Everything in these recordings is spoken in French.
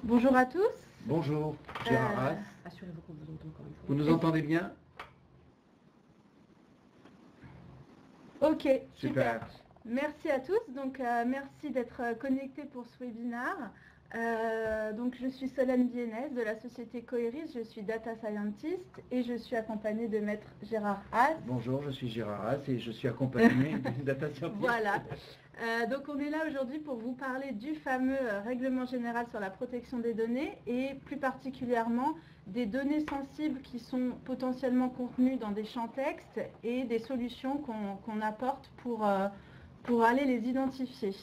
Bonjour à tous. Bonjour, Gérard Haas. Assurez-vous qu'on vous entend encore une fois. Vous nous entendez bien? Ok, Super. Merci à tous. Donc, merci d'être connectés pour ce webinaire. Donc, je suis Solène Bienès de la société Coeris. Je suis data scientist et je suis accompagnée de maître Gérard Haas. Bonjour, je suis Gérard Haas et je suis accompagné d'une data scientist. Voilà. Donc, on est là aujourd'hui pour vous parler du fameux règlement général sur la protection des données et plus particulièrement des données sensibles qui sont potentiellement contenues dans des champs textes et des solutions qu'on apporte pour aller les identifier.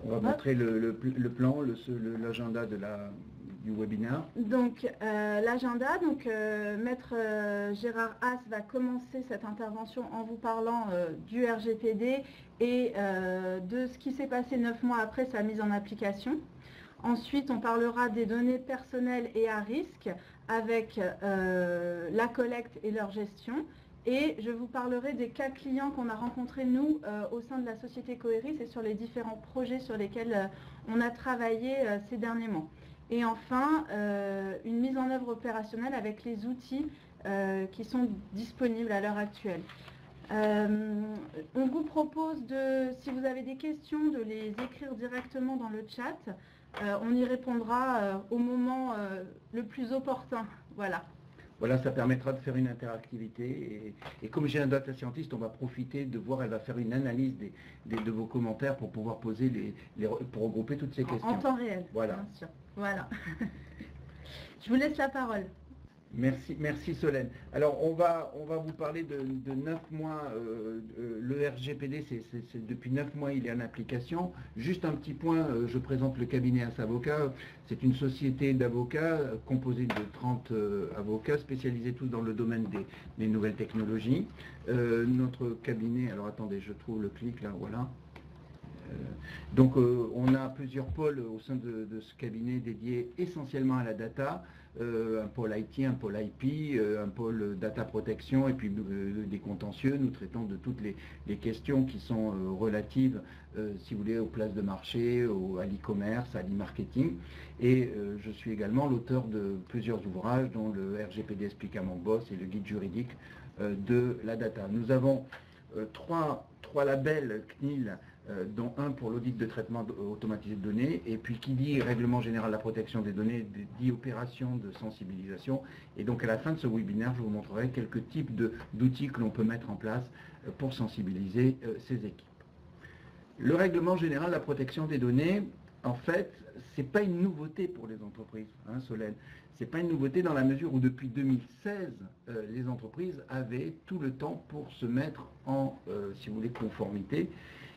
On va montrer le plan, l'agenda du webinaire. Donc l'agenda, maître Gérard Haas va commencer cette intervention en vous parlant du RGPD et de ce qui s'est passé 9 mois après sa mise en application. Ensuite, on parlera des données personnelles et à risque avec la collecte et leur gestion. Et je vous parlerai des cas clients qu'on a rencontrés, nous, au sein de la société Coeris et sur les différents projets sur lesquels on a travaillé ces derniers mois. Et enfin, une mise en œuvre opérationnelle avec les outils qui sont disponibles à l'heure actuelle. On vous propose, si vous avez des questions, de les écrire directement dans le chat. On y répondra au moment le plus opportun. Voilà. Voilà, ça permettra de faire une interactivité. Et comme j'ai un data scientist, on va profiter de voir, elle va faire une analyse de vos commentaires pour pouvoir poser pour regrouper toutes ces questions. En temps réel, voilà. Bien sûr. Voilà. Je vous laisse la parole. Merci Solène. Alors on va vous parler de 9 mois. Le RGPD, c'est depuis 9 mois il est en application. Juste un petit point, je présente le cabinet Haas Avocats. C'est une société d'avocats composée de 30 avocats spécialisés tous dans le domaine des nouvelles technologies. Notre cabinet, alors attendez, je trouve le clic là, voilà. Donc on a plusieurs pôles au sein de ce cabinet dédié essentiellement à la data, un pôle IT, un pôle IP, un pôle data protection et puis des contentieux. Nous traitons de toutes les questions qui sont relatives, si vous voulez, aux places de marché, à l'e-commerce, à l'e-marketing. Et je suis également l'auteur de plusieurs ouvrages dont le RGPD explique à mon boss et le guide juridique de la data. Nous avons trois labels CNIL, dont un pour l'audit de traitement automatisé de données, et puis qui dit règlement général de la protection des données, dit opération de sensibilisation. Et donc à la fin de ce webinaire, je vous montrerai quelques types d'outils que l'on peut mettre en place pour sensibiliser ces équipes. Le règlement général de la protection des données, en fait, ce n'est pas une nouveauté pour les entreprises, hein, Solène. Ce n'est pas une nouveauté dans la mesure où depuis 2016, les entreprises avaient tout le temps pour se mettre en, si vous voulez, conformité.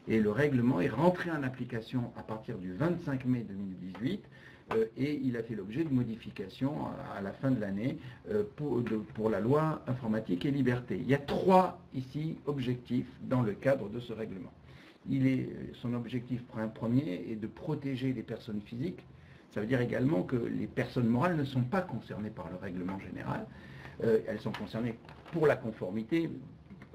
Et le règlement est rentré en application à partir du 25 mai 2018 et il a fait l'objet de modifications à la fin de l'année pour la loi informatique et liberté. Il y a 3 ici objectifs dans le cadre de ce règlement. Son objectif premier est de protéger les personnes physiques. Ça veut dire également que les personnes morales ne sont pas concernées par le règlement général. Elles sont concernées pour la conformité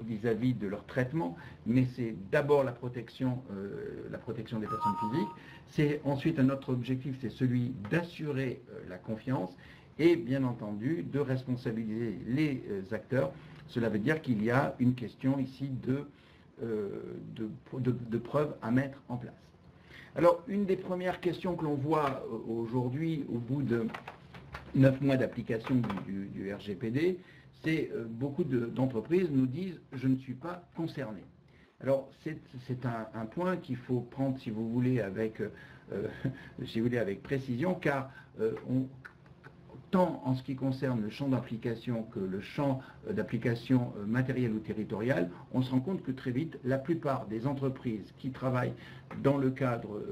vis-à-vis de leur traitement, mais c'est d'abord la protection des personnes physiques. C'est ensuite un autre objectif, c'est celui d'assurer la confiance et bien entendu de responsabiliser les acteurs. Cela veut dire qu'il y a une question ici de preuves à mettre en place. Alors, une des premières questions que l'on voit aujourd'hui, au bout de 9 mois d'application du RGPD, c'est beaucoup d'entreprises nous disent « je ne suis pas concerné ». Alors, c'est un point qu'il faut prendre, si vous voulez, avec précision, car tant en ce qui concerne le champ d'application que le champ d'application matériel ou territorial, on se rend compte que très vite, la plupart des entreprises qui travaillent dans le cadre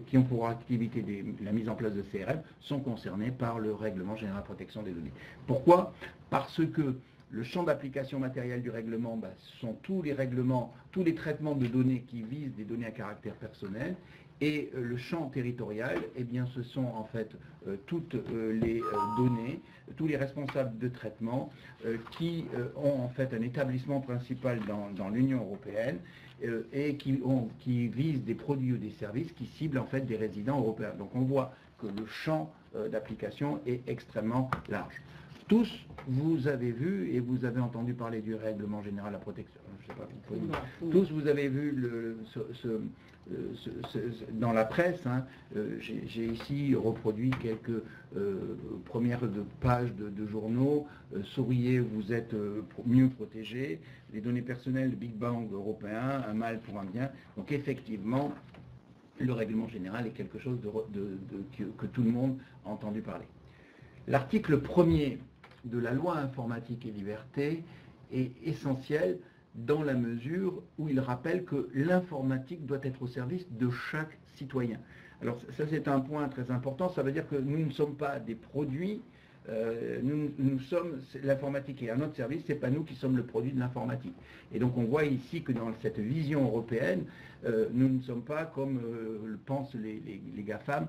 qui ont pour activité la mise en place de CRM sont concernées par le règlement général de protection des données. Pourquoi? Parce que Le champ d'application matérielle du règlement, ce sont tous les règlements, tous les traitements de données qui visent des données à caractère personnel. Et le champ territorial, eh bien, ce sont en fait toutes les données, tous les responsables de traitement qui ont en fait un établissement principal dans l'Union européenne et qui visent des produits ou des services qui ciblent en fait des résidents européens. Donc on voit que le champ d'application est extrêmement large. Tous, vous avez vu et vous avez entendu parler du règlement général à la protection. Je sais pas, tous, vous avez vu dans la presse. Hein, j'ai ici reproduit quelques premières pages de journaux. Souriez, vous êtes mieux protégés. Les données personnelles, Big Bang européen, un mal pour un bien. Donc effectivement, le règlement général est quelque chose que tout le monde a entendu parler. L'article 1er de la loi informatique et liberté est essentiel dans la mesure où il rappelle que l'informatique doit être au service de chaque citoyen. Alors ça c'est un point très important, ça veut dire que nous ne sommes pas des produits, nous sommes, l'informatique est à notre service, c'est pas nous qui sommes le produit de l'informatique. Et donc on voit ici que dans cette vision européenne, nous ne sommes pas comme le pensent les GAFAM,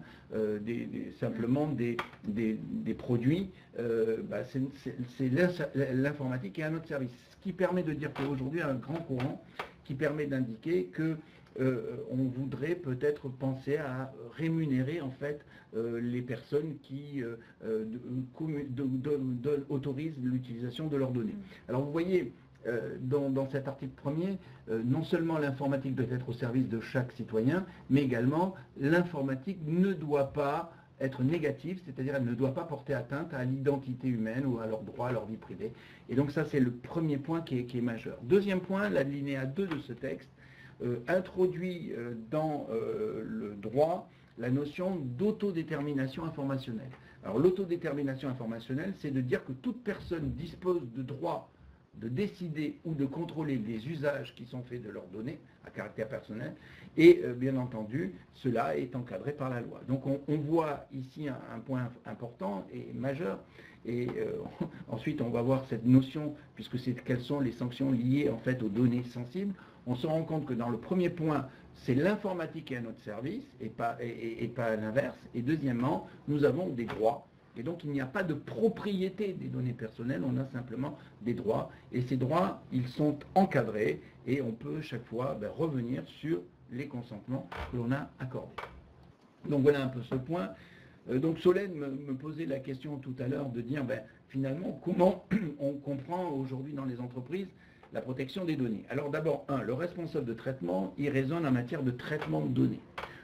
simplement des produits, c'est l'informatique qui est à notre service. Ce qui permet de dire qu'aujourd'hui, un grand courant qui permet d'indiquer que on voudrait peut-être penser à rémunérer en fait les personnes qui autorisent l'utilisation de leurs données. Alors vous voyez, dans cet article 1er, non seulement l'informatique doit être au service de chaque citoyen, mais également l'informatique ne doit pas être négative, c'est-à-dire elle ne doit pas porter atteinte à l'identité humaine ou à leurs droits, à leur vie privée. Et donc ça c'est le premier point qui est majeur. Deuxième point, l'alinéa 2 de ce texte introduit dans le droit la notion d'autodétermination informationnelle. Alors l'autodétermination informationnelle, c'est de dire que toute personne dispose de droit de décider ou de contrôler les usages qui sont faits de leurs données à caractère personnel, et bien entendu, cela est encadré par la loi. Donc on voit ici un point important et majeur, et ensuite on va voir cette notion, puisque quelles sont les sanctions liées en fait aux données sensibles. On se rend compte que dans le premier point, c'est l'informatique qui est à notre service, et pas l'inverse. Et deuxièmement, nous avons des droits. Et donc, il n'y a pas de propriété des données personnelles, on a simplement des droits. Et ces droits, ils sont encadrés, et on peut chaque fois revenir sur les consentements que l'on a accordés. Donc voilà un peu ce point. Donc Solène me posait la question tout à l'heure de dire, finalement, comment on comprend aujourd'hui dans les entreprises la protection des données. Alors d'abord, le responsable de traitement, il raisonne en matière de traitement de données.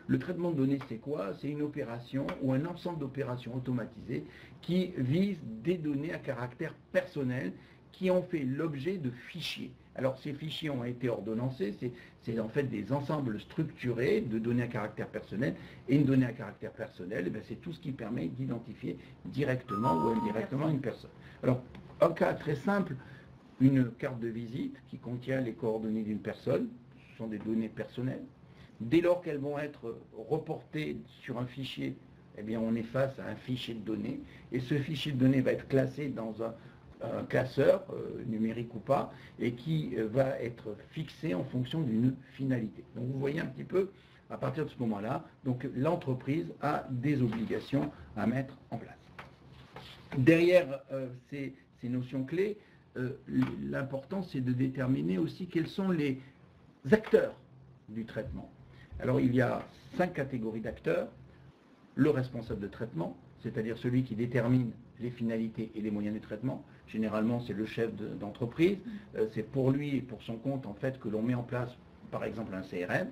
Le traitement de données, c'est quoi? C'est une opération ou un ensemble d'opérations automatisées qui visent des données à caractère personnel qui ont fait l'objet de fichiers. Alors ces fichiers ont été ordonnancés, c'est en fait des ensembles structurés de données à caractère personnel, et une donnée à caractère personnel, c'est tout ce qui permet d'identifier directement ou indirectement une personne. Alors un cas très simple, une carte de visite qui contient les coordonnées d'une personne, ce sont des données personnelles. Dès lors qu'elles vont être reportées sur un fichier, eh bien on est face à un fichier de données, et ce fichier de données va être classé dans un classeur, numérique ou pas, et qui va être fixé en fonction d'une finalité. Donc vous voyez un petit peu, à partir de ce moment-là, donc l'entreprise a des obligations à mettre en place. Derrière ces notions clés, l'important c'est de déterminer aussi quels sont les acteurs du traitement. Alors il y a 5 catégories d'acteurs. Le responsable de traitement, c'est-à-dire celui qui détermine les finalités et les moyens du traitement. Généralement c'est le chef d'entreprise, c'est pour lui et pour son compte en fait que l'on met en place par exemple un CRM.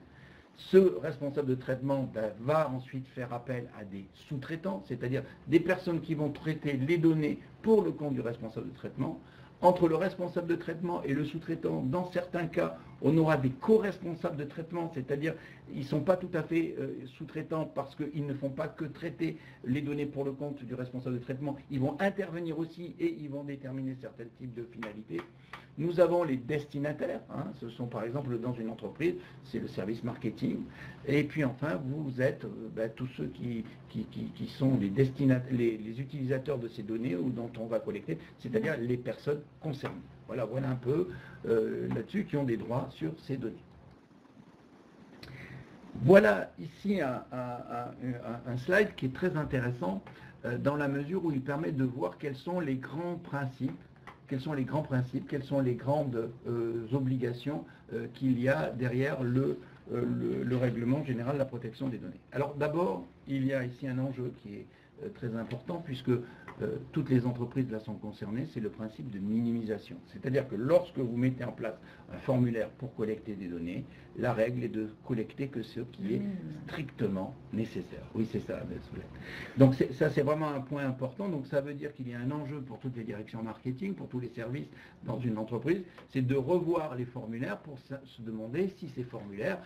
Ce responsable de traitement va ensuite faire appel à des sous-traitants, c'est-à-dire des personnes qui vont traiter les données pour le compte du responsable de traitement. Entre le responsable de traitement et le sous-traitant, dans certains cas, on aura des co-responsables de traitement, c'est-à-dire ils ne sont pas tout à fait sous-traitants parce qu'ils ne font pas que traiter les données pour le compte du responsable de traitement, ils vont intervenir aussi et ils vont déterminer certains types de finalités. Nous avons les destinataires, hein, ce sont par exemple dans une entreprise, c'est le service marketing. Et puis enfin, vous êtes tous ceux qui sont les utilisateurs de ces données ou dont on va collecter, c'est-à-dire les personnes concernées. Voilà un peu là-dessus qui ont des droits sur ces données. Voilà ici un slide qui est très intéressant dans la mesure où il permet de voir quels sont les grands principes, quelles sont les grandes obligations qu'il y a derrière le règlement général de la protection des données. Alors d'abord, il y a ici un enjeu qui est très important puisque toutes les entreprises là sont concernées, c'est le principe de minimisation. C'est-à-dire que lorsque vous mettez en place un formulaire pour collecter des données, la règle est de collecter que ce qui est strictement nécessaire. Oui, c'est ça. Donc ça, c'est vraiment un point important. Donc ça veut dire qu'il y a un enjeu pour toutes les directions marketing, pour tous les services dans une entreprise, c'est de revoir les formulaires pour se demander si ces formulaires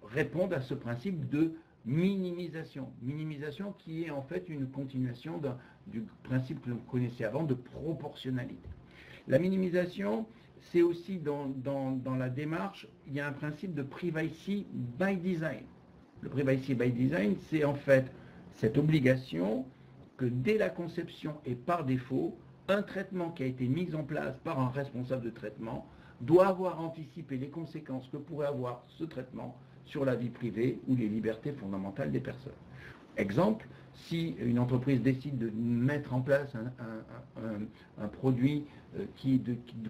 répondent à ce principe de minimisation. Minimisation qui est en fait une continuation du principe que vous connaissez avant de proportionnalité. La minimisation, c'est aussi dans la démarche, il y a un principe de privacy by design. Le privacy by design, c'est en fait cette obligation que dès la conception et par défaut, un traitement qui a été mis en place par un responsable de traitement doit avoir anticipé les conséquences que pourrait avoir ce traitement sur la vie privée ou les libertés fondamentales des personnes. Exemple, si une entreprise décide de mettre en place un produit qui est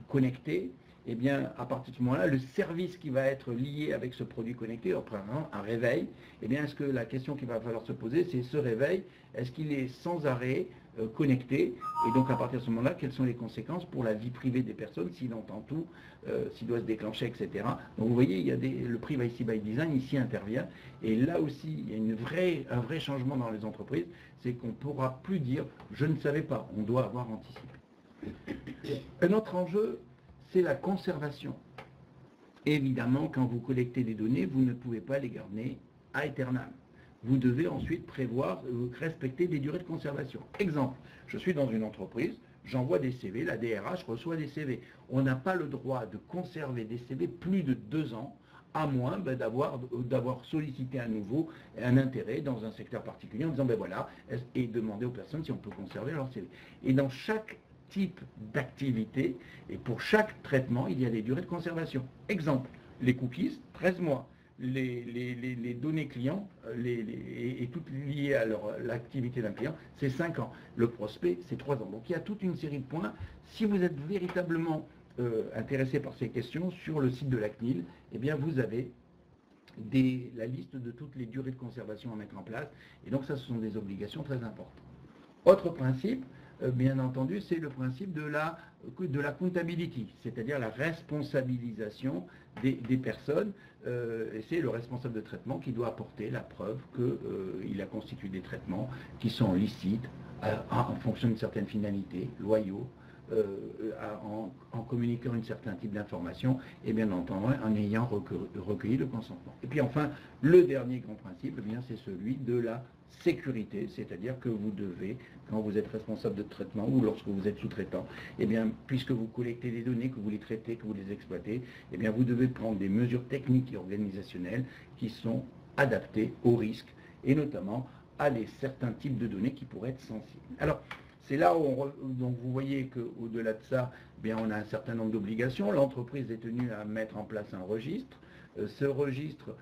connecté, eh bien, à partir de ce moment-là, le service qui va être lié avec ce produit connecté, un réveil, eh bien, est-ce que la question qu'il va falloir se poser, c'est ce réveil, est-ce qu'il est sans arrêt connecté? Et donc, à partir de ce moment-là, quelles sont les conséquences pour la vie privée des personnes, s'il entend tout, s'il doit se déclencher, etc. Donc, vous voyez, il y a le privacy by design ici intervient. Et là aussi, il y a un vrai changement dans les entreprises, c'est qu'on ne pourra plus dire « je ne savais pas », on doit avoir anticipé. Un autre enjeu, c'est la conservation. Évidemment, quand vous collectez des données, vous ne pouvez pas les garder à aeternam. Vous devez ensuite prévoir, respecter des durées de conservation. Exemple, je suis dans une entreprise, j'envoie des CV, la DRH reçoit des CV. On n'a pas le droit de conserver des CV plus de 2 ans, à moins d'avoir sollicité à nouveau un intérêt dans un secteur particulier en disant, voilà, et demander aux personnes si on peut conserver leur CV. Et dans chaque type d'activité, et pour chaque traitement, il y a des durées de conservation. Exemple, les cookies, 13 mois. Les données clients et toutes liées à l'activité d'un client, c'est 5 ans. Le prospect, c'est 3 ans. Donc il y a toute une série de points. Si vous êtes véritablement intéressé par ces questions, sur le site de la CNIL, eh bien vous avez la liste de toutes les durées de conservation à mettre en place. Et donc ça, ce sont des obligations très importantes. Autre principe, bien entendu, c'est le principe de la accountability, c'est-à-dire la responsabilisation des personnes. Et c'est le responsable de traitement qui doit apporter la preuve qu'il a constitué des traitements qui sont licites, en fonction d'une certaine finalité, loyaux, en communiquant un certain type d'information et bien entendu en ayant recueilli le consentement. Et puis enfin, le dernier grand principe, eh bien, c'est celui de la sécurité, c'est-à-dire que vous devez, quand vous êtes responsable de traitement ou lorsque vous êtes sous-traitant, eh bien, puisque vous collectez des données, que vous les traitez, que vous les exploitez, eh bien, vous devez prendre des mesures techniques et organisationnelles qui sont adaptées aux risques et notamment à certains types de données qui pourraient être sensibles. Alors, c'est là où donc vous voyez qu'au-delà de ça, eh bien, on a un certain nombre d'obligations. L'entreprise est tenue à mettre en place un registre. Ce registre,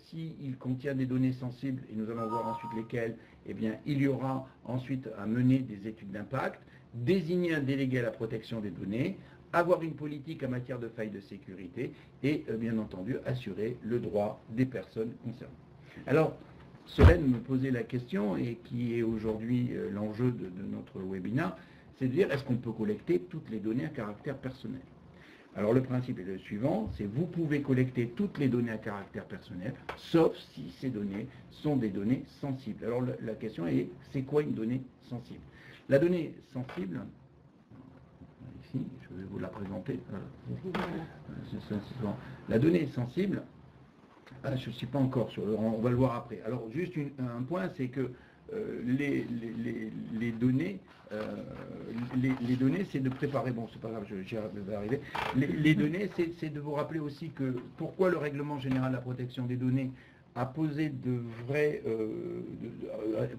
s'il contient des données sensibles, et nous allons voir ensuite lesquelles, eh bien, il y aura ensuite à mener des études d'impact, désigner un délégué à la protection des données, avoir une politique en matière de failles de sécurité et, bien entendu, assurer le droit des personnes concernées. Alors, Solène me posait la question, et qui est aujourd'hui l'enjeu de notre webinaire, c'est de dire, est-ce qu'on peut collecter toutes les données à caractère personnel? Alors le principe est le suivant, c'est vous pouvez collecter toutes les données à caractère personnel, sauf si ces données sont des données sensibles. Alors la question est, c'est quoi une donnée sensible? La donnée sensible, ici, je vais vous la présenter. La donnée sensible, je ne suis pas encore sur on va le voir après. Alors juste un point, c'est que les données, les données, c'est de préparer, bon c'est pas grave, j'y vais arriver, les données, c'est de vous rappeler aussi que pourquoi le règlement général de la protection des données a posé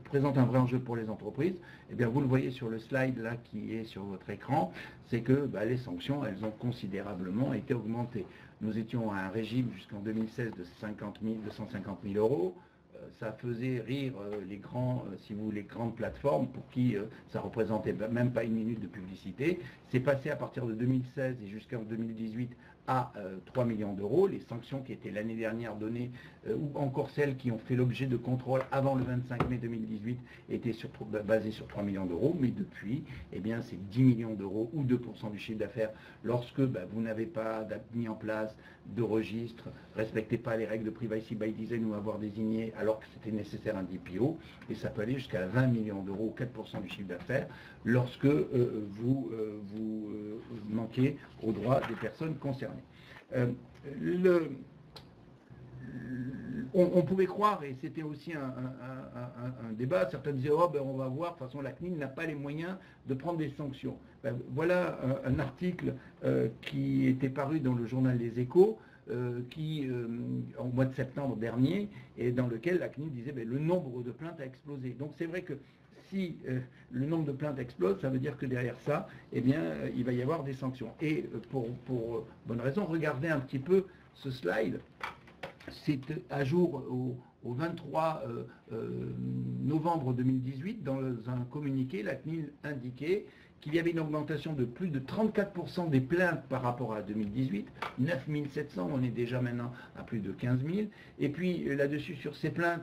présente un vrai enjeu pour les entreprises. Eh bien, vous le voyez sur le slide là qui est sur votre écran, c'est que les sanctions, elles ont considérablement été augmentées. Nous étions à un régime jusqu'en 2016 de 250 000 euros. Ça faisait rire les grands, si vous voulez, les grandes plateformes pour qui ça représentait même pas une minute de publicité. C'est passé à partir de 2016 et jusqu'en 2018 à 3 millions d'euros. Les sanctions qui étaient l'année dernière données, ou encore celles qui ont fait l'objet de contrôles avant le 25 mai 2018, étaient basées sur 3 millions d'euros. Mais depuis, eh bien, c'est 10 millions d'euros ou 2% du chiffre d'affaires lorsque vous n'avez pas mis en place de registre, respectez pas les règles de privacy by design ou avoir désigné alors que c'était nécessaire un DPO, et ça peut aller jusqu'à 20 millions d'euros, 4% du chiffre d'affaires, lorsque vous manquez aux droits des personnes concernées. On pouvait croire, et c'était aussi un débat, certains disaient on va voir, de toute façon la CNIL n'a pas les moyens de prendre des sanctions. Voilà un article qui était paru dans le journal Les Échos, au mois de septembre dernier, et dans lequel la CNIL disait le nombre de plaintes a explosé. Donc c'est vrai que si le nombre de plaintes explose, ça veut dire que derrière ça, eh bien, il va y avoir des sanctions. Et pour bonne raison, regardez un petit peu ce slide. C'est à jour au 23 novembre 2018, dans un communiqué, la CNIL indiquait qu'il y avait une augmentation de plus de 34% des plaintes par rapport à 2018, 9 700, on est déjà maintenant à plus de 15 000. Et puis là-dessus, sur ces plaintes,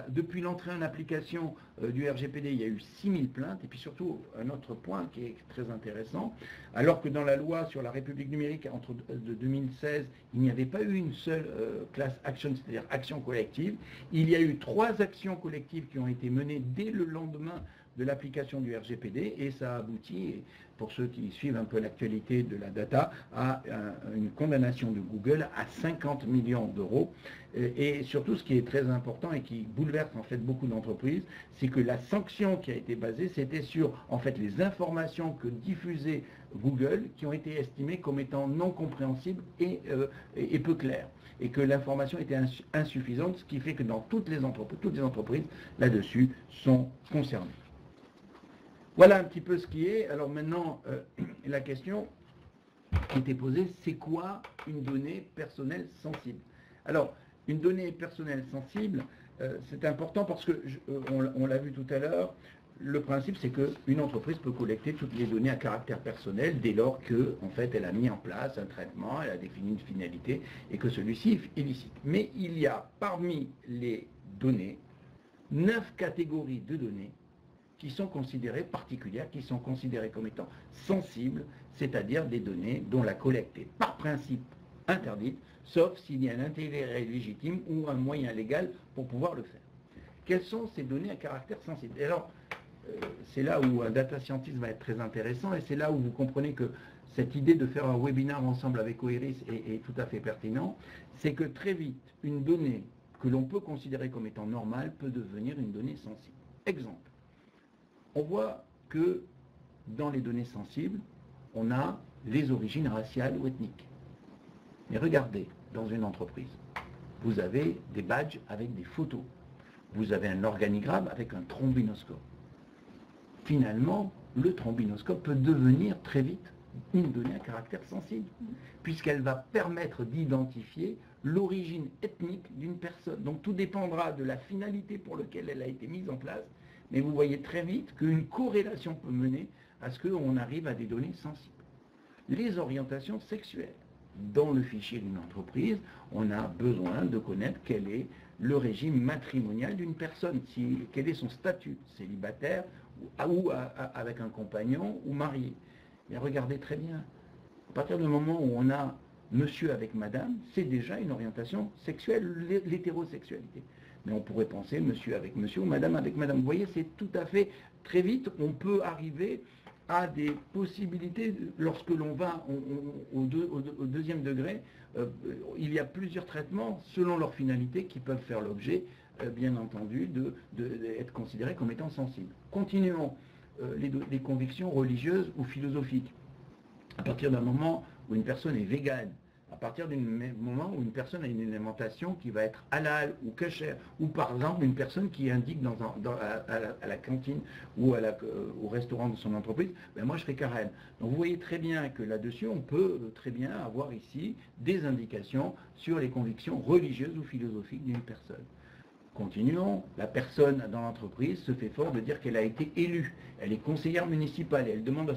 depuis l'entrée en application du RGPD, il y a eu 6 000 plaintes. Et puis surtout, un autre point qui est très intéressant, alors que dans la loi sur la République numérique de 2016, il n'y avait pas eu une seule class action, c'est-à-dire action collective, il y a eu 3 actions collectives qui ont été menées dès le lendemain de l'application du RGPD, et ça aboutit, pour ceux qui suivent un peu l'actualité de la data, à une condamnation de Google à 50 millions d'euros. Et surtout, ce qui est très important et qui bouleverse en fait beaucoup d'entreprises, c'est que la sanction qui a été basée, c'était sur en fait les informations que diffusait Google, qui ont été estimées comme étant non compréhensibles et peu claires, et que l'information était insuffisante, ce qui fait que dans toutes les entreprises là-dessus sont concernées. Voilà un petit peu ce qui est. Alors maintenant, la question qui était posée, c'est quoi une donnée personnelle sensible? Alors, une donnée personnelle sensible, c'est important parce que, on l'a vu tout à l'heure, le principe c'est qu'une entreprise peut collecter toutes les données à caractère personnel dès lors que, en fait, elle a mis en place un traitement, elle a défini une finalité et que celui-ci est illicite. Mais il y a parmi les données 9 catégories de données qui sont considérées particulières, qui sont considérées comme étant sensibles, c'est-à-dire des données dont la collecte est par principe interdite, sauf s'il y a un intérêt légitime ou un moyen légal pour pouvoir le faire. Quelles sont ces données à caractère sensible? Et alors, c'est là où un data scientist va être très intéressant, et c'est là où vous comprenez que cette idée de faire un webinaire ensemble avec OIRIS est tout à fait pertinent, c'est que très vite, une donnée que l'on peut considérer comme étant normale peut devenir une donnée sensible. Exemple. On voit que dans les données sensibles, on a les origines raciales ou ethniques. Mais regardez, dans une entreprise, vous avez des badges avec des photos. Vous avez un organigramme avec un trombinoscope. Finalement, le trombinoscope peut devenir très vite une donnée à caractère sensible, puisqu'elle va permettre d'identifier l'origine ethnique d'une personne. Donc tout dépendra de la finalité pour laquelle elle a été mise en place. Mais vous voyez très vite qu'une corrélation peut mener à ce qu'on arrive à des données sensibles. Les orientations sexuelles. Dans le fichier d'une entreprise, on a besoin de connaître quel est le régime matrimonial d'une personne, quel est son statut, célibataire ou avec un compagnon ou marié. Mais regardez très bien, à partir du moment où on a monsieur avec madame, c'est déjà une orientation sexuelle, l'hétérosexualité. Mais on pourrait penser monsieur avec monsieur ou madame avec madame. Vous voyez, c'est tout à fait, très vite, on peut arriver à des possibilités, lorsque l'on va au deuxième degré, il y a plusieurs traitements selon leur finalité qui peuvent faire l'objet bien entendu, d'être considéré comme étant sensible. Continuons les convictions religieuses ou philosophiques. À partir d'un moment où une personne est végane, à partir du moment où une personne a une alimentation qui va être halal ou kasher, ou par exemple une personne qui indique à la cantine ou au restaurant de son entreprise, ben moi je serai carême. Donc vous voyez très bien que là-dessus, on peut très bien avoir ici des indications sur les convictions religieuses ou philosophiques d'une personne. Continuons, la personne dans l'entreprise se fait fort de dire qu'elle a été élue, elle est conseillère municipale, elle demande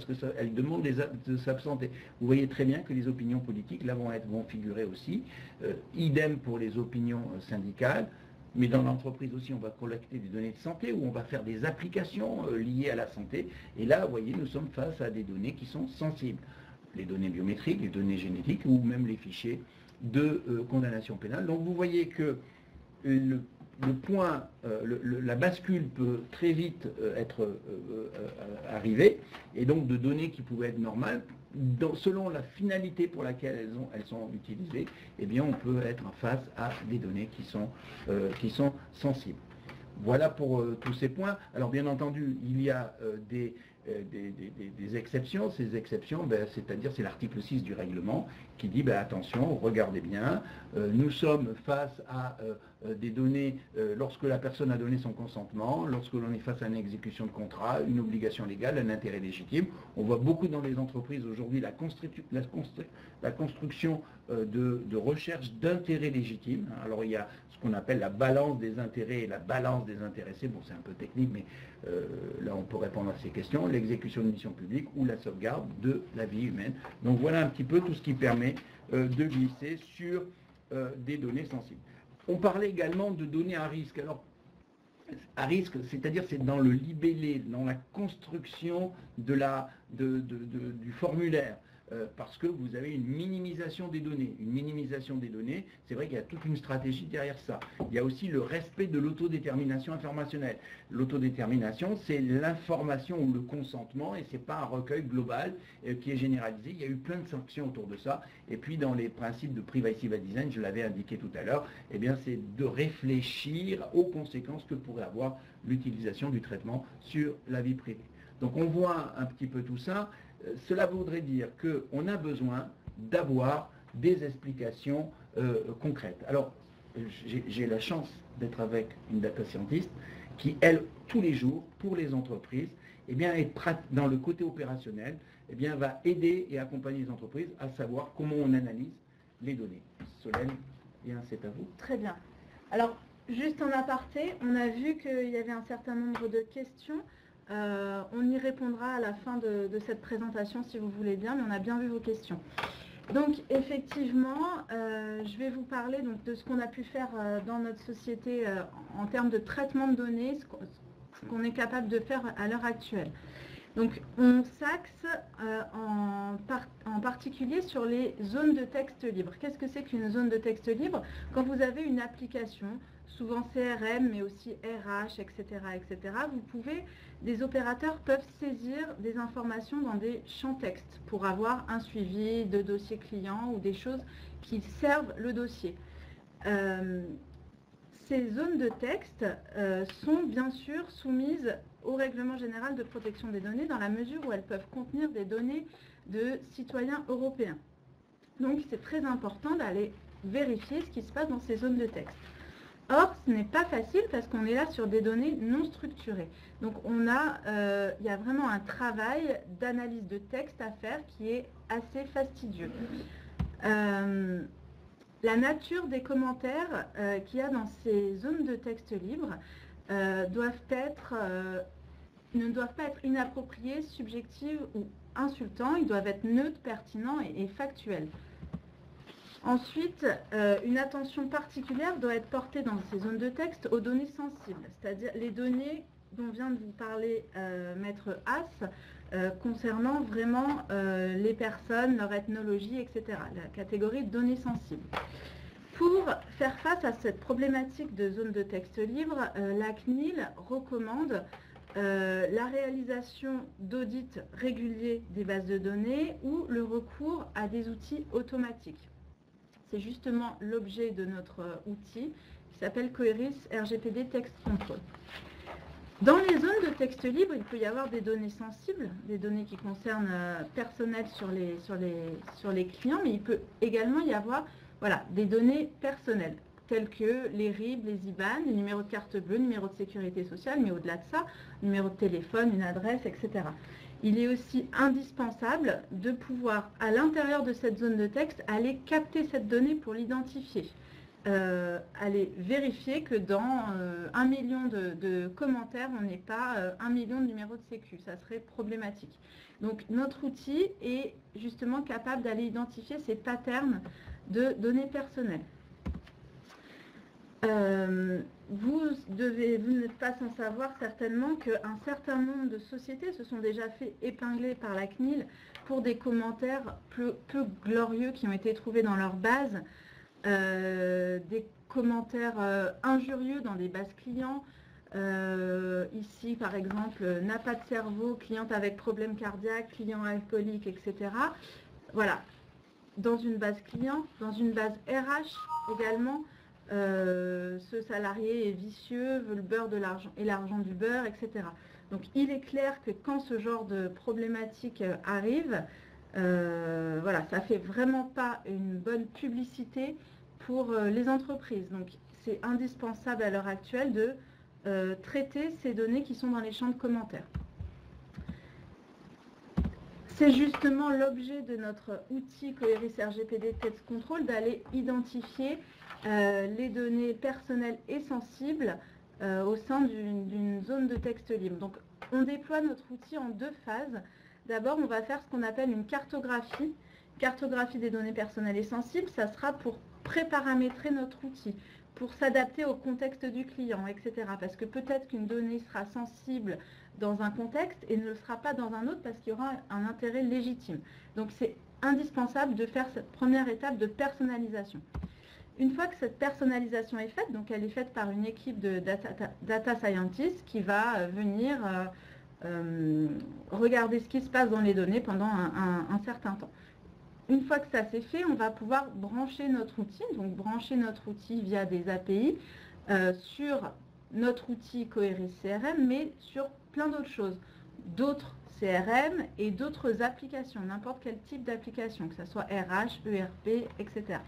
de s'absenter. Vous voyez très bien que les opinions politiques là vont figurer aussi, idem pour les opinions syndicales, mais dans l'entreprise aussi on va collecter des données de santé ou on va faire des applications liées à la santé, et là vous voyez nous sommes face à des données qui sont sensibles. Les données biométriques, les données génétiques ou même les fichiers de condamnation pénale. Donc vous voyez que la bascule peut très vite être arrivée, et donc de données qui pouvaient être normales, selon la finalité pour laquelle elles sont utilisées, eh bien on peut être face à des données qui sont sensibles. Voilà pour tous ces points. Alors bien entendu, il y a des exceptions. Ces exceptions, c'est-à-dire c'est l'article 6 du règlement qui dit attention, regardez bien, nous sommes face à des données lorsque la personne a donné son consentement, lorsque l'on est face à une exécution de contrat, une obligation légale, un intérêt légitime. On voit beaucoup dans les entreprises aujourd'hui la construction de recherche d'intérêts légitimes. Alors il y a ce qu'on appelle la balance des intérêts et la balance des intéressés. Bon, c'est un peu technique, mais là on peut répondre à ces questions. L'exécution de mission publique ou la sauvegarde de la vie humaine. Donc voilà un petit peu tout ce qui permet de glisser sur des données sensibles. On parlait également de données à risque. Alors, à risque, c'est-à-dire c'est dans le libellé, dans la construction du formulaire, parce que vous avez une minimisation des données. Une minimisation des données, c'est vrai qu'il y a toute une stratégie derrière ça. Il y a aussi le respect de l'autodétermination informationnelle. L'autodétermination, c'est l'information ou le consentement, et c'est pas un recueil global qui est généralisé. Il y a eu plein de sanctions autour de ça. Et puis dans les principes de privacy by design, je l'avais indiqué tout à l'heure, eh bien c'est de réfléchir aux conséquences que pourrait avoir l'utilisation du traitement sur la vie privée. Donc on voit un petit peu tout ça. Cela voudrait dire qu'on a besoin d'avoir des explications concrètes. Alors, j'ai la chance d'être avec une data scientist qui, elle, tous les jours, pour les entreprises, eh bien, dans le côté opérationnel, eh bien, va aider et accompagner les entreprises à savoir comment on analyse les données. Solène, bien, c'est à vous. Très bien. Alors, juste en aparté, on a vu qu'il y avait un certain nombre de questions. On y répondra à la fin de cette présentation si vous voulez bien, mais on a bien vu vos questions. Donc effectivement, je vais vous parler donc, de ce qu'on a pu faire dans notre société en termes de traitement de données, ce qu'on est capable de faire à l'heure actuelle. Donc on s'axe en particulier sur les zones de texte libre. Qu'est-ce que c'est qu'une zone de texte libre? Quand vous avez une application, souvent CRM, mais aussi RH, etc., des opérateurs peuvent saisir des informations dans des champs texte pour avoir un suivi de dossier client ou des choses qui servent le dossier. Ces zones de texte sont bien sûr soumises au règlement général de protection des données dans la mesure où elles peuvent contenir des données de citoyens européens. Donc c'est très important d'aller vérifier ce qui se passe dans ces zones de texte. Or, ce n'est pas facile parce qu'on est là sur des données non structurées. Donc, il y a vraiment un travail d'analyse de texte à faire qui est assez fastidieux. La nature des commentaires qu'il y a dans ces zones de texte libre ne doivent pas être inappropriés, subjectifs ou insultants. Ils doivent être neutres, pertinents et factuels. Ensuite, une attention particulière doit être portée dans ces zones de texte aux données sensibles, c'est-à-dire les données dont vient de vous parler Maître Haas, concernant vraiment les personnes, leur ethnologie, etc., la catégorie de données sensibles. Pour faire face à cette problématique de zone de texte libre, la CNIL recommande la réalisation d'audits réguliers des bases de données ou le recours à des outils automatiques. C'est justement l'objet de notre outil qui s'appelle Coeris RGPD Text Control. Dans les zones de texte libre, il peut y avoir des données sensibles, des données qui concernent personnelles sur les clients, mais il peut également y avoir des données personnelles, telles que les RIB, les IBAN, les numéros de carte bleue, numéro de sécurité sociale, mais au-delà de ça, numéro de téléphone, une adresse, etc. Il est aussi indispensable de pouvoir, à l'intérieur de cette zone de texte, aller capter cette donnée pour l'identifier. Aller vérifier que dans 1 million de commentaires, on n'ait pas 1 million de numéros de sécu. Ça serait problématique. Donc, notre outil est justement capable d'aller identifier ces patterns de données personnelles. Vous n'êtes pas sans savoir certainement qu'un certain nombre de sociétés se sont déjà fait épingler par la CNIL pour des commentaires peu glorieux qui ont été trouvés dans leur base. Des commentaires injurieux dans des bases clients. Ici, par exemple, n'a pas de cerveau, cliente avec problème cardiaque, client alcoolique, etc. Voilà. Dans une base client, dans une base RH également, ce salarié est vicieux, veut le beurre de l'argent et l'argent du beurre, etc. Donc, il est clair que quand ce genre de problématique arrive, ça fait vraiment pas une bonne publicité pour les entreprises. Donc, c'est indispensable à l'heure actuelle de traiter ces données qui sont dans les champs de commentaires. C'est justement l'objet de notre outil Coeris RGPD Text Control d'aller identifier les données personnelles et sensibles au sein d'une zone de texte libre. Donc, on déploie notre outil en 2 phases. D'abord, on va faire ce qu'on appelle une cartographie. Cartographie des données personnelles et sensibles, ça sera pour préparamétrer notre outil, pour s'adapter au contexte du client, etc. Parce que peut-être qu'une donnée sera sensible dans un contexte et ne le sera pas dans un autre parce qu'il y aura un intérêt légitime. Donc, c'est indispensable de faire cette première étape de personnalisation. Une fois que cette personnalisation est faite, donc elle est faite par une équipe de data scientists qui va venir regarder ce qui se passe dans les données pendant un certain temps. Une fois que ça c'est fait, on va pouvoir brancher notre outil, donc brancher notre outil via des API sur notre outil Coeris CRM, mais sur plein d'autres choses, d'autres CRM et d'autres applications, n'importe quel type d'application, que ce soit RH, ERP, etc.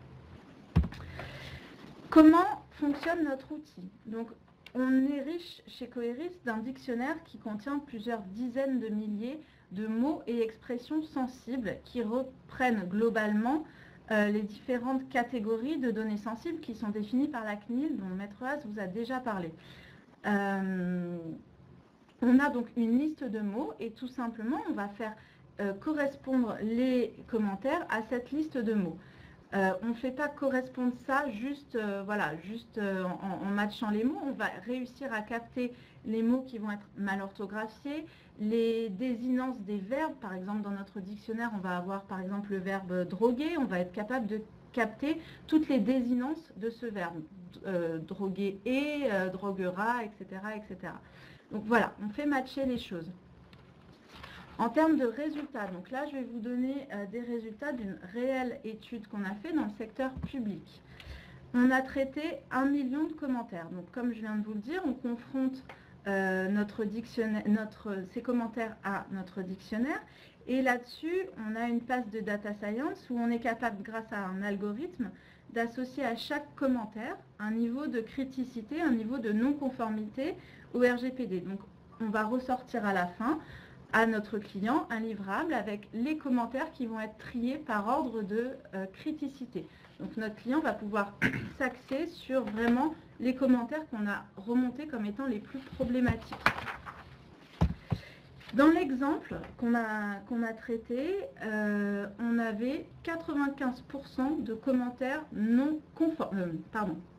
Comment fonctionne notre outil? Donc, on est riche chez Coeris d'un dictionnaire qui contient plusieurs dizaines de milliers de mots et expressions sensibles qui reprennent globalement les différentes catégories de données sensibles qui sont définies par la CNIL, dont Maître Haas vous a déjà parlé. On a donc une liste de mots et tout simplement, on va faire correspondre les commentaires à cette liste de mots. On ne fait pas correspondre ça juste, en matchant les mots. On va réussir à capter les mots qui vont être mal orthographiés, les désinences des verbes. Par exemple, dans notre dictionnaire, on va avoir par exemple le verbe droguer. On va être capable de capter toutes les désinences de ce verbe. Droguer et, droguera, etc., etc. Donc voilà, on fait matcher les choses. En termes de résultats, donc là je vais vous donner des résultats d'une réelle étude qu'on a fait dans le secteur public. On a traité 1 million de commentaires. Donc comme je viens de vous le dire, on confronte ces commentaires à notre dictionnaire. Et là-dessus, on a une phase de data science où on est capable, grâce à un algorithme, d'associer à chaque commentaire un niveau de criticité, un niveau de non-conformité au RGPD. Donc on va ressortir à la fin à notre client un livrable avec les commentaires qui vont être triés par ordre de criticité. Donc notre client va pouvoir s'axer sur vraiment les commentaires qu'on a remontés comme étant les plus problématiques. Dans l'exemple qu'on a traité, on avait 95% de commentaires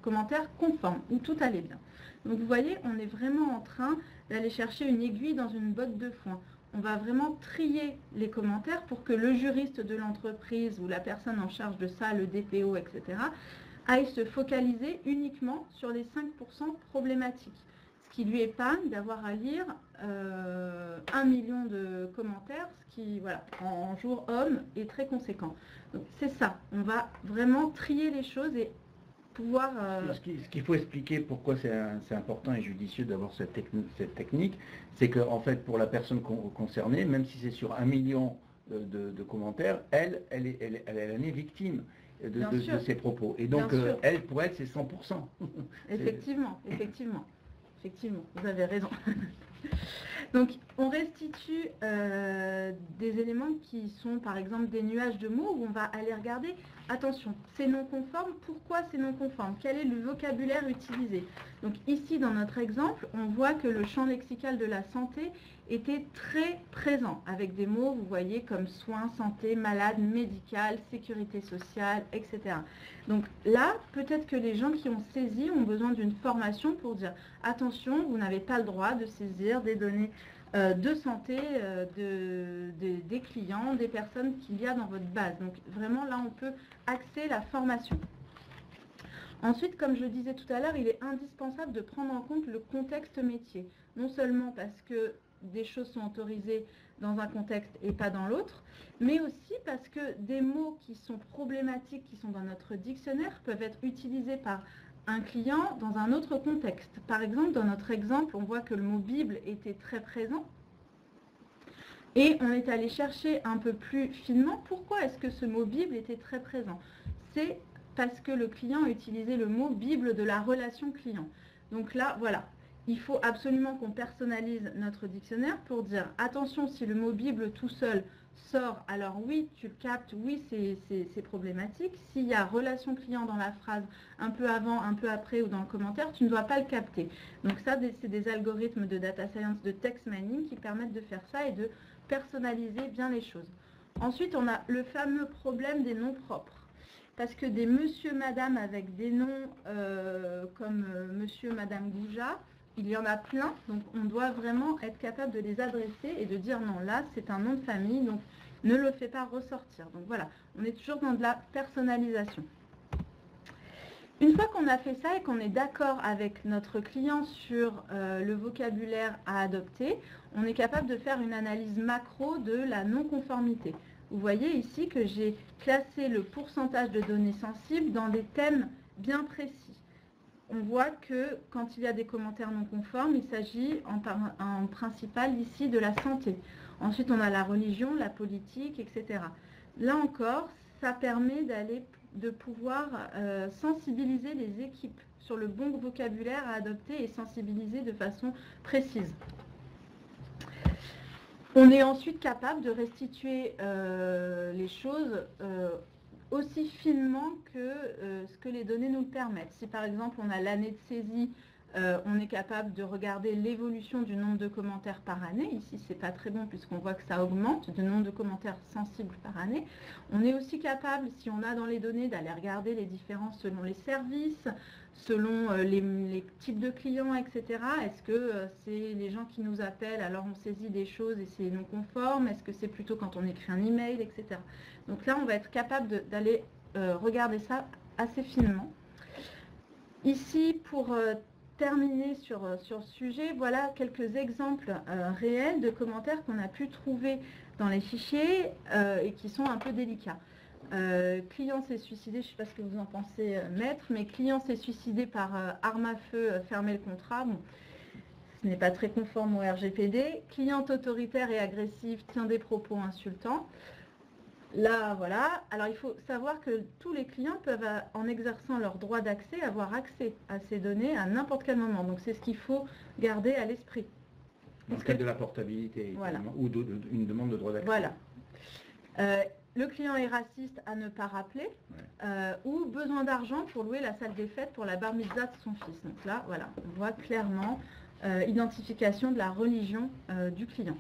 commentaires conformes, où tout allait bien. Donc vous voyez, on est vraiment en train d'aller chercher une aiguille dans une botte de foin. On va vraiment trier les commentaires pour que le juriste de l'entreprise ou la personne en charge de ça, le DPO, etc., aille se focaliser uniquement sur les 5% problématiques. Ce qui lui épargne d'avoir à lire 1 million de commentaires, ce qui, voilà, en jour homme, est très conséquent. Donc c'est ça, on va vraiment trier les choses et pouvoir... Ce qu'il faut expliquer pourquoi c'est important et judicieux d'avoir cette technique, c'est que en fait, pour la personne concernée, même si c'est sur 1 million de commentaires, elle en est victime de ses propos. Et donc, pour elle, c'est 100%. Effectivement, vous avez raison. Donc, on restitue des éléments qui sont, par exemple, des nuages de mots où on va aller regarder. Attention, c'est non conforme. Pourquoi c'est non conforme? Quel est le vocabulaire utilisé? Donc, ici, dans notre exemple, on voit que le champ lexical de la santé était très présent, avec des mots, vous voyez, comme soins, santé, malade, médical, sécurité sociale, etc. Donc là, peut-être que les gens qui ont saisi ont besoin d'une formation pour dire attention, vous n'avez pas le droit de saisir des données de santé des clients, des personnes qu'il y a dans votre base. Donc vraiment, là, on peut axer la formation. Ensuite, comme je le disais tout à l'heure, il est indispensable de prendre en compte le contexte métier. Non seulement parce que des choses sont autorisées dans un contexte et pas dans l'autre, mais aussi parce que des mots qui sont problématiques, qui sont dans notre dictionnaire, peuvent être utilisés par un client dans un autre contexte. Par exemple, dans notre exemple, on voit que le mot Bible était très présent et on est allé chercher un peu plus finement pourquoi est-ce que ce mot Bible était très présent. C'est parce que le client a utilisé le mot Bible de la relation client. Donc là, voilà. Il faut absolument qu'on personnalise notre dictionnaire pour dire attention, si le mot Bible tout seul sort, alors oui, tu le captes, oui, c'est problématique. S'il y a relation client dans la phrase un peu avant, un peu après ou dans le commentaire, tu ne dois pas le capter. Donc ça, c'est des algorithmes de data science, de text mining qui permettent de faire ça et de personnaliser bien les choses. Ensuite, on a le fameux problème des noms propres. Parce que des monsieur, madame avec des noms comme monsieur, madame Gouja, il y en a plein, donc on doit vraiment être capable de les adresser et de dire non, là c'est un nom de famille, donc ne le fais pas ressortir. Donc voilà, on est toujours dans de la personnalisation. Une fois qu'on a fait ça et qu'on est d'accord avec notre client sur le vocabulaire à adopter, on est capable de faire une analyse macro de la non-conformité. Vous voyez ici que j'ai classé le pourcentage de données sensibles dans des thèmes bien précis. On voit que quand il y a des commentaires non conformes, il s'agit en principal ici de la santé. Ensuite, on a la religion, la politique, etc. Là encore, ça permet de pouvoir sensibiliser les équipes sur le bon vocabulaire à adopter et sensibiliser de façon précise. On est ensuite capable de restituer les choses aussi finement que ce que les données nous le permettent. Si par exemple on a l'année de saisie, on est capable de regarder l'évolution du nombre de commentaires par année. Ici, c'est pas très bon puisqu'on voit que ça augmente de nombre de commentaires sensibles par année. On est aussi capable, si on a dans les données, d'aller regarder les différences selon les services, selon les types de clients, etc. Est-ce que c'est les gens qui nous appellent, alors on saisit des choses et c'est non conforme? Est-ce que c'est plutôt quand on écrit un email, etc. Donc là, on va être capable d'aller regarder ça assez finement. Ici, pour terminer sur ce sujet, voilà quelques exemples réels de commentaires qu'on a pu trouver dans les fichiers et qui sont un peu délicats. Client s'est suicidé, je ne sais pas ce que vous en pensez, maître, mais client s'est suicidé par arme à feu, fermez le contrat. Bon, ce n'est pas très conforme au RGPD. Cliente autoritaire et agressive tient des propos insultants. Là, voilà. Alors, il faut savoir que tous les clients peuvent, en exerçant leur droit d'accès, avoir accès à ces données à n'importe quel moment. Donc, c'est ce qu'il faut garder à l'esprit. Dans le cadre de la portabilité, voilà. Ou d'une demande de droit d'accès. Voilà. Le client est raciste, à ne pas rappeler, ouais. Ou besoin d'argent pour louer la salle des fêtes pour la bar mitzvah de son fils. Donc là, voilà, on voit clairement identification de la religion du client.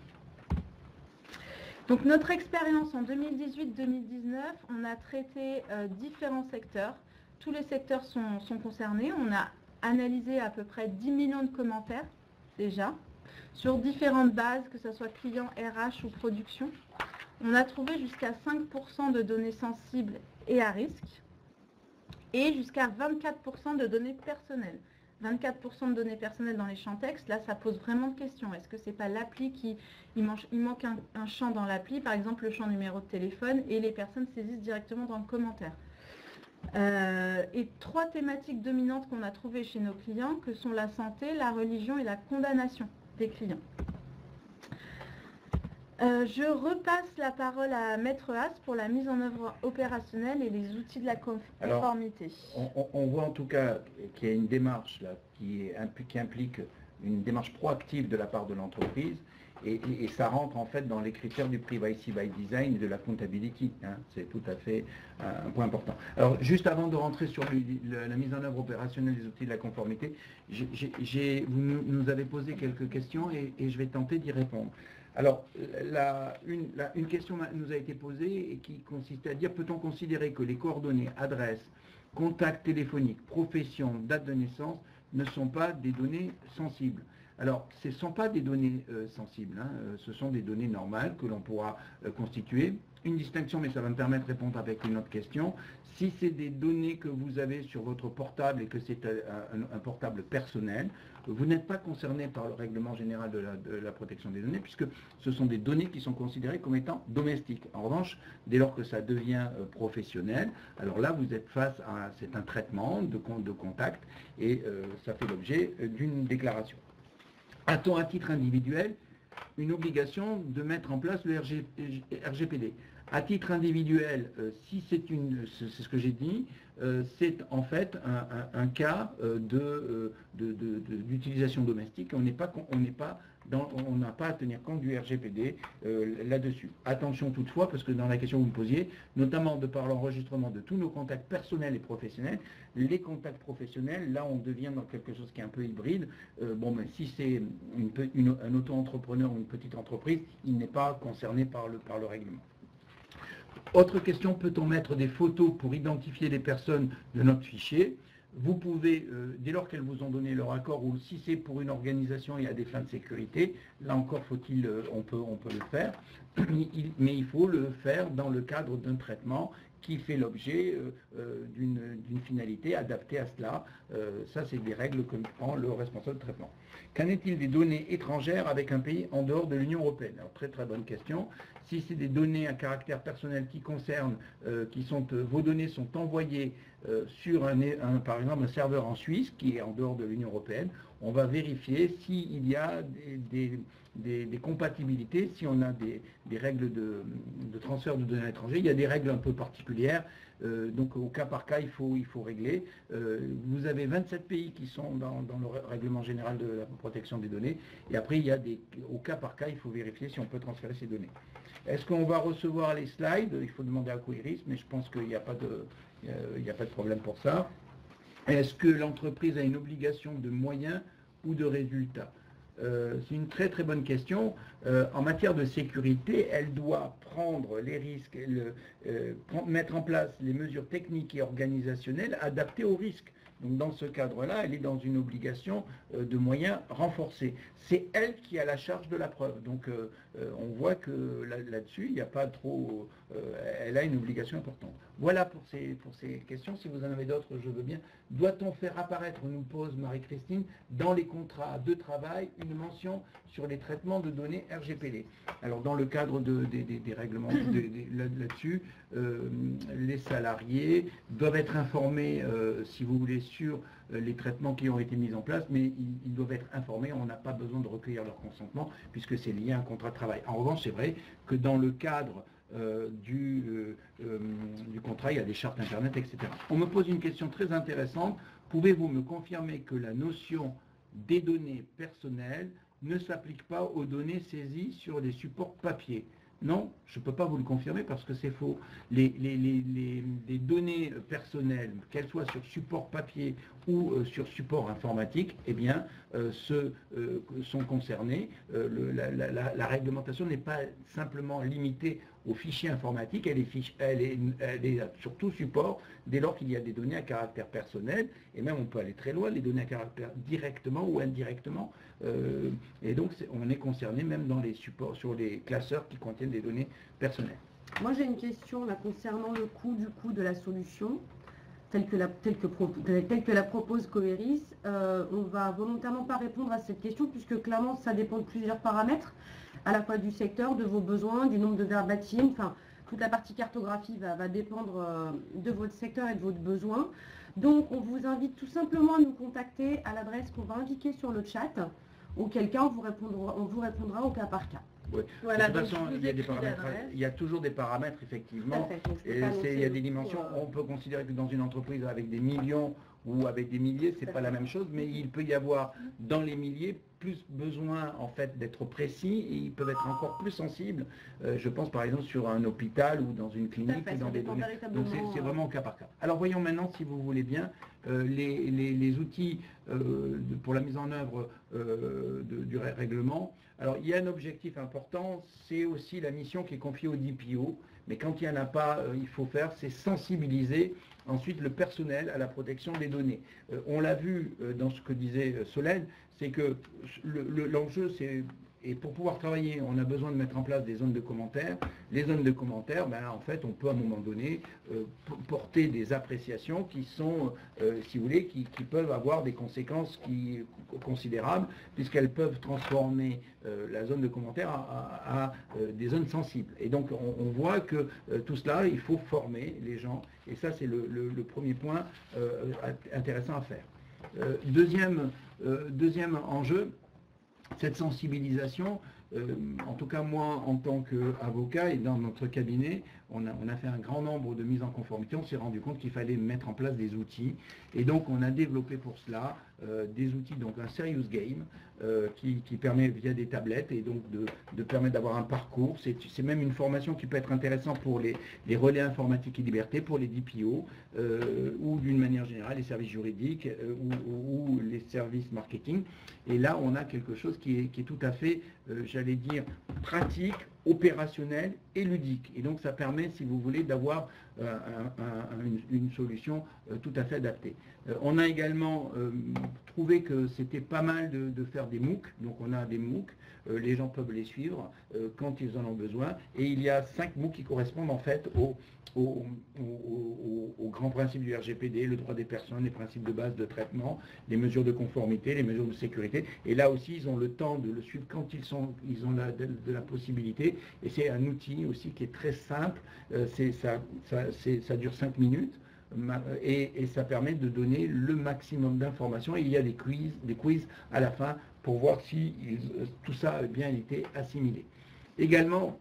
Donc notre expérience en 2018-2019, on a traité différents secteurs. Tous les secteurs sont concernés. On a analysé à peu près 10 millions de commentaires déjà, sur différentes bases, que ce soit client, RH ou production. On a trouvé jusqu'à 5% de données sensibles et à risque, et jusqu'à 24% de données personnelles. 24% de données personnelles dans les champs texte, là ça pose vraiment de questions. Est-ce que c'est pas l'appli il manque un champ dans l'appli, par exemple le champ numéro de téléphone, et les personnes saisissent directement dans le commentaire. Et 3 thématiques dominantes qu'on a trouvées chez nos clients, que sont la santé, la religion et la condamnation des clients. Je repasse la parole à Maître Haas pour la mise en œuvre opérationnelle et les outils de la conformité. Alors, on voit en tout cas qu'il y a une démarche là, qui implique une démarche proactive de la part de l'entreprise et ça rentre en fait dans les critères du privacy by design et de la accountability. Hein, c'est tout à fait un point important. Alors, juste avant de rentrer sur la mise en œuvre opérationnelle des outils de la conformité, vous nous avez posé quelques questions et je vais tenter d'y répondre. Alors, une question nous a été posée et qui consistait à dire, peut-on considérer que les coordonnées, adresses, contacts téléphoniques, profession, date de naissance ne sont pas des données sensibles? Alors, ce ne sont pas des données sensibles, hein, ce sont des données normales que l'on pourra constituer. Une distinction, mais ça va me permettre de répondre avec une autre question. Si c'est des données que vous avez sur votre portable et que c'est un portable personnel, vous n'êtes pas concerné par le règlement général de la protection des données, puisque ce sont des données qui sont considérées comme étant domestiques. En revanche, dès lors que ça devient professionnel, alors là, vous êtes face à un traitement de contact et ça fait l'objet d'une déclaration. A-t-on à titre individuel une obligation de mettre en place le RGPD? À titre individuel, si c'est ce que j'ai dit, c'est en fait un cas d'utilisation domestique. On n'a pas à tenir compte du RGPD là-dessus. Attention toutefois, parce que dans la question que vous me posiez, notamment de par l'enregistrement de tous nos contacts personnels et professionnels, les contacts professionnels, là on devient dans quelque chose qui est un peu hybride. Bon, mais si c'est un auto-entrepreneur ou une petite entreprise, il n'est pas concerné par le règlement. Autre question, peut-on mettre des photos pour identifier les personnes de notre fichier? Vous pouvez, dès lors qu'elles vous ont donné leur accord, ou si c'est pour une organisation et à des fins de sécurité, là encore on peut le faire, mais il faut le faire dans le cadre d'un traitement qui fait l'objet d'une finalité adaptée à cela. Ça, c'est des règles que prend le responsable de traitement. Qu'en est-il des données étrangères avec un pays en dehors de l'Union européenne? Alors, très très bonne question. Si c'est des données à caractère personnel qui concernent, vos données sont envoyées sur par exemple un serveur en Suisse qui est en dehors de l'Union européenne, on va vérifier s'il y a des compatibilités, si on a des règles de transfert de données à l'étranger. Il y a des règles un peu particulières, donc au cas par cas, il faut régler. Vous avez 27 pays qui sont dans le règlement général de la protection des données, et après, au cas par cas, il faut vérifier si on peut transférer ces données. Est-ce qu'on va recevoir les slides? Il faut demander à Queries, mais je pense qu'il n'y a pas de problème pour ça. Est-ce que l'entreprise a une obligation de moyens ou de résultats? C'est une très très bonne question. En matière de sécurité, elle doit prendre les risques, mettre en place les mesures techniques et organisationnelles adaptées aux risques. Donc dans ce cadre-là, elle est dans une obligation de moyens renforcés. C'est elle qui a la charge de la preuve. Donc on voit que là-dessus, il n'y a pas trop... elle a une obligation importante. Voilà pour ces questions. Si vous en avez d'autres, je veux bien. Doit-on faire apparaître, nous pose Marie-Christine, dans les contrats de travail, une mention sur les traitements de données RGPD? Alors dans le cadre des règlements là-dessus, les salariés doivent être informés, si vous voulez, sur les traitements qui ont été mis en place, mais ils doivent être informés, on n'a pas besoin de recueillir leur consentement, puisque c'est lié à un contrat de travail. En revanche, c'est vrai que dans le cadre du contrat, il y a des chartes Internet, etc. On me pose une question très intéressante. Pouvez-vous me confirmer que la notion des données personnelles ne s'applique pas aux données saisies sur des supports papier? Non, je ne peux pas vous le confirmer parce que c'est faux. Les données personnelles, qu'elles soient sur support papier ou sur support informatique, eh bien, sont concernées. La réglementation n'est pas simplement limitée aux fichiers informatiques, elle est sur tout support dès lors qu'il y a des données à caractère personnel, et même on peut aller très loin, les données à caractère directement ou indirectement, et donc on est concerné même dans les supports, sur les classeurs qui contiennent des données personnelles. Moi j'ai une question là concernant le coût de la solution, telle que la propose Coveris. On va volontairement pas répondre à cette question puisque clairement ça dépend de plusieurs paramètres, à la fois du secteur, de vos besoins, du nombre de verbatim, enfin toute la partie cartographie va dépendre de votre secteur et de votre besoin. Donc, on vous invite tout simplement à nous contacter à l'adresse qu'on va indiquer sur le chat, auquel cas on vous répondra au cas par cas. Oui. Voilà, de toute façon, donc, il y a toujours des paramètres, effectivement. Et il y a des dimensions. On peut considérer que dans une entreprise avec des millions ou avec des milliers, c'est pas la même chose, mais il peut y avoir dans les milliers plus besoin en fait d'être précis et ils peuvent être encore plus sensibles. Je pense par exemple sur un hôpital ou dans une clinique ou dans des données. Donc c'est vraiment au cas par cas. Alors voyons maintenant, si vous voulez bien, les outils pour la mise en œuvre du règlement. Alors il y a un objectif important, c'est aussi la mission qui est confiée au DPO, mais quand il n'y en a pas, il faut faire, c'est sensibiliser ensuite le personnel à la protection des données. On l'a vu dans ce que disait Solène, c'est que l'enjeu, c'est, et pour pouvoir travailler, on a besoin de mettre en place des zones de commentaires. Les zones de commentaires, ben, en fait, on peut à un moment donné porter des appréciations qui sont, si vous voulez, qui peuvent avoir des conséquences considérables, puisqu'elles peuvent transformer la zone de commentaires à des zones sensibles. Et donc, on voit que tout cela, il faut former les gens, et ça, c'est le premier point intéressant à faire. Deuxième enjeu, cette sensibilisation, en tout cas moi en tant qu'avocat et dans notre cabinet, on a fait un grand nombre de mises en conformité, on s'est rendu compte qu'il fallait mettre en place des outils et donc on a développé pour cela des outils, donc un serious game qui permet via des tablettes et donc de permettre d'avoir un parcours. C'est même une formation qui peut être intéressante pour les relais informatiques et liberté, pour les DPO ou d'une manière générale les services juridiques ou les services marketing. Et là on a quelque chose qui est tout à fait, j'allais dire, pratique, opérationnel et ludique. Et donc ça permet, si vous voulez, d'avoir une solution tout à fait adaptée. On a également trouvé que c'était pas mal de faire des MOOC. Donc on a des MOOC, les gens peuvent les suivre quand ils en ont besoin. Et il y a 5 MOOC qui correspondent en fait aux grands principes du RGPD, le droit des personnes, les principes de base de traitement, les mesures de conformité, les mesures de sécurité. Et là aussi, ils ont le temps de le suivre quand ils ont de la possibilité. Et c'est un outil aussi qui est très simple. Ça dure 5 minutes. Et ça permet de donner le maximum d'informations. Et il y a des quiz à la fin pour voir si tout ça a bien été assimilé. Également,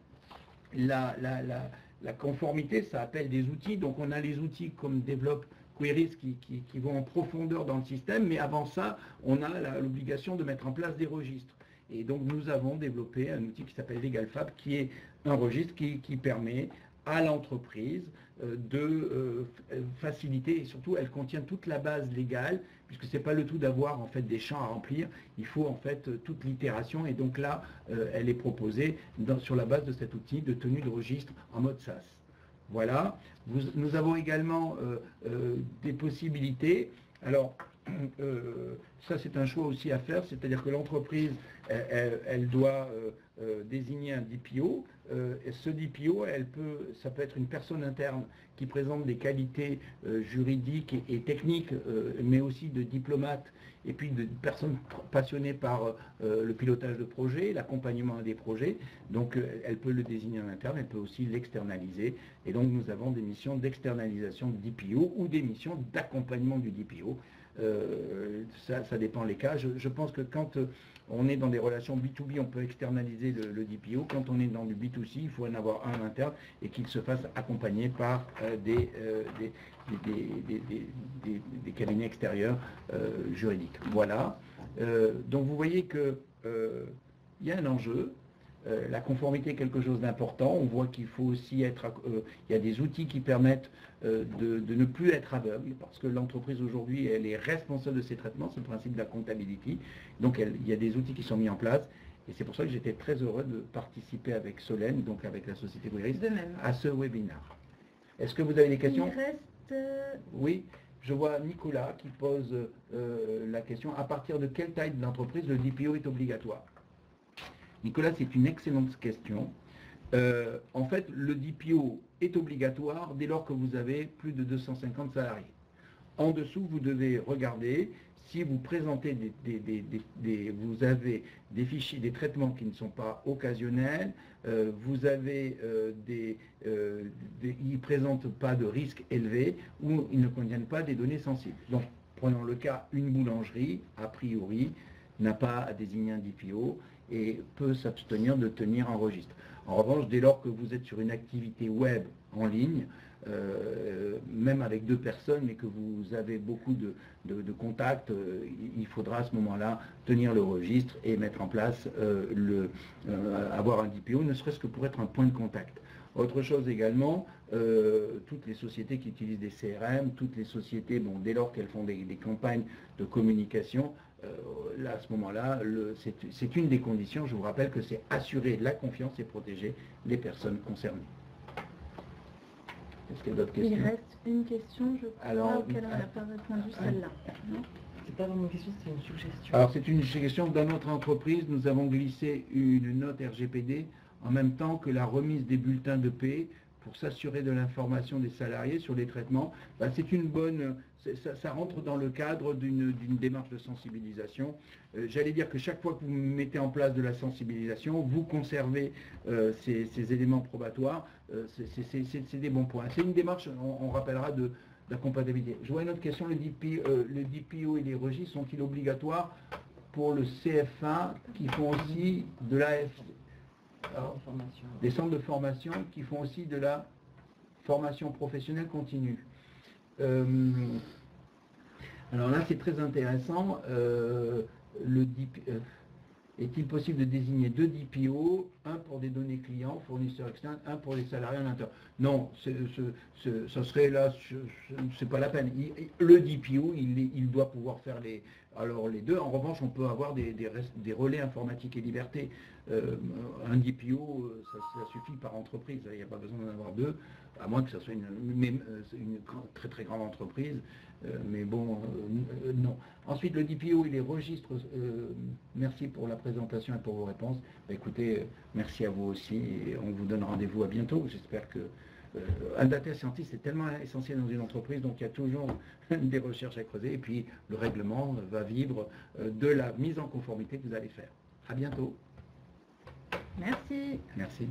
la conformité, ça appelle des outils. Donc on a les outils comme développe Queries qui vont en profondeur dans le système, mais avant ça, on a l'obligation de mettre en place des registres. Et donc nous avons développé un outil qui s'appelle LegalFab, qui est un registre qui permet à l'entreprise de faciliter, et surtout elle contient toute la base légale, puisque ce n'est pas le tout d'avoir en fait des champs à remplir, il faut en fait toute l'itération, et donc là elle est proposée sur la base de cet outil de tenue de registre en mode SaaS. Voilà, nous avons également des possibilités. Alors ça c'est un choix aussi à faire, c'est-à-dire que l'entreprise elle doit désigner un DPO. Et ce DPO, ça peut être une personne interne qui présente des qualités juridiques et techniques, mais aussi de diplomate, et puis de personnes passionnées par le pilotage de projets, l'accompagnement des projets. Donc elle peut le désigner en interne, elle peut aussi l'externaliser. Et donc nous avons des missions d'externalisation de DPO ou des missions d'accompagnement du DPO. Ça dépend les cas. Je pense que quand on est dans des relations B2B, on peut externaliser le DPO. Quand on est dans du B2C, il faut en avoir un interne et qu'il se fasse accompagner par des cabinets extérieurs juridiques. Voilà. Donc vous voyez que il y a un enjeu. La conformité est quelque chose d'important. On voit qu'il faut aussi être... il y a des outils qui permettent de ne plus être aveugle, parce que l'entreprise aujourd'hui, elle est responsable de ses traitements, c'est le principe de la accountability. Donc il y a des outils qui sont mis en place. Et c'est pour ça que j'étais très heureux de participer avec Solène, donc avec la société Queries, à ce webinaire. Est-ce que vous avez des questions? Il reste... Oui, je vois Nicolas qui pose la question. À partir de quelle taille de l'entreprise le DPO est obligatoire? Nicolas, c'est une excellente question. En fait, le DPO est obligatoire dès lors que vous avez plus de 250 salariés. En dessous, vous devez regarder Si vous présentez vous avez des fichiers, des traitements qui ne sont pas occasionnels, vous avez ils ne présentent pas de risque élevé ou ils ne contiennent pas des données sensibles. Donc, prenons le cas, une boulangerie, a priori, n'a pas à désigner un DPO et peut s'abstenir de tenir un registre. En revanche, dès lors que vous êtes sur une activité web en ligne, même avec 2 personnes, mais que vous avez beaucoup de contacts, il faudra à ce moment-là tenir le registre et mettre en place, avoir un DPO, ne serait-ce que pour être un point de contact. Autre chose également, toutes les sociétés qui utilisent des CRM, toutes les sociétés, bon, dès lors qu'elles font des campagnes de communication, là, à ce moment-là, c'est une des conditions, je vous rappelle que c'est assurer la confiance et protéger les personnes concernées. Est-ce qu'il y a d'autres questions? Il reste une question, je crois, auquel on n'a pas répondu, celle-là. C'est pas vraiment une question, c'est une suggestion. Alors, c'est une suggestion. Dans notre entreprise, nous avons glissé une note RGPD en même temps que la remise des bulletins de paie pour s'assurer de l'information des salariés sur les traitements. Ben, c'est une bonne... Ça rentre dans le cadre d'une démarche de sensibilisation. J'allais dire que chaque fois que vous mettez en place de la sensibilisation, vous conservez ces éléments probatoires. C'est des bons points. C'est une démarche, on rappellera, de la compatibilité. Je vois une autre question. Le DPO et les registres sont-ils obligatoires pour le CFA qui font aussi de l'AF? Des centres de formation qui font aussi de la formation professionnelle continue. Alors là, c'est très intéressant. Est-il possible de désigner 2 DPO, un pour des données clients, fournisseurs externes, un pour les salariés en interne? Non, ça serait là, c'est pas la peine. Le DPO, il doit pouvoir faire les 2. En revanche, on peut avoir des relais informatique et liberté. Un DPO, ça suffit par entreprise. Il n'y a pas besoin d'en avoir 2, à moins que ce soit une très très grande entreprise. Mais bon, non. Ensuite, le DPO et les registres, merci pour la présentation et pour vos réponses. Bah, écoutez, merci à vous aussi et on vous donne rendez-vous à bientôt. J'espère que un data scientist est tellement essentiel dans une entreprise, donc il y a toujours des recherches à creuser et puis le règlement va vivre de la mise en conformité que vous allez faire. À bientôt. Merci. Merci.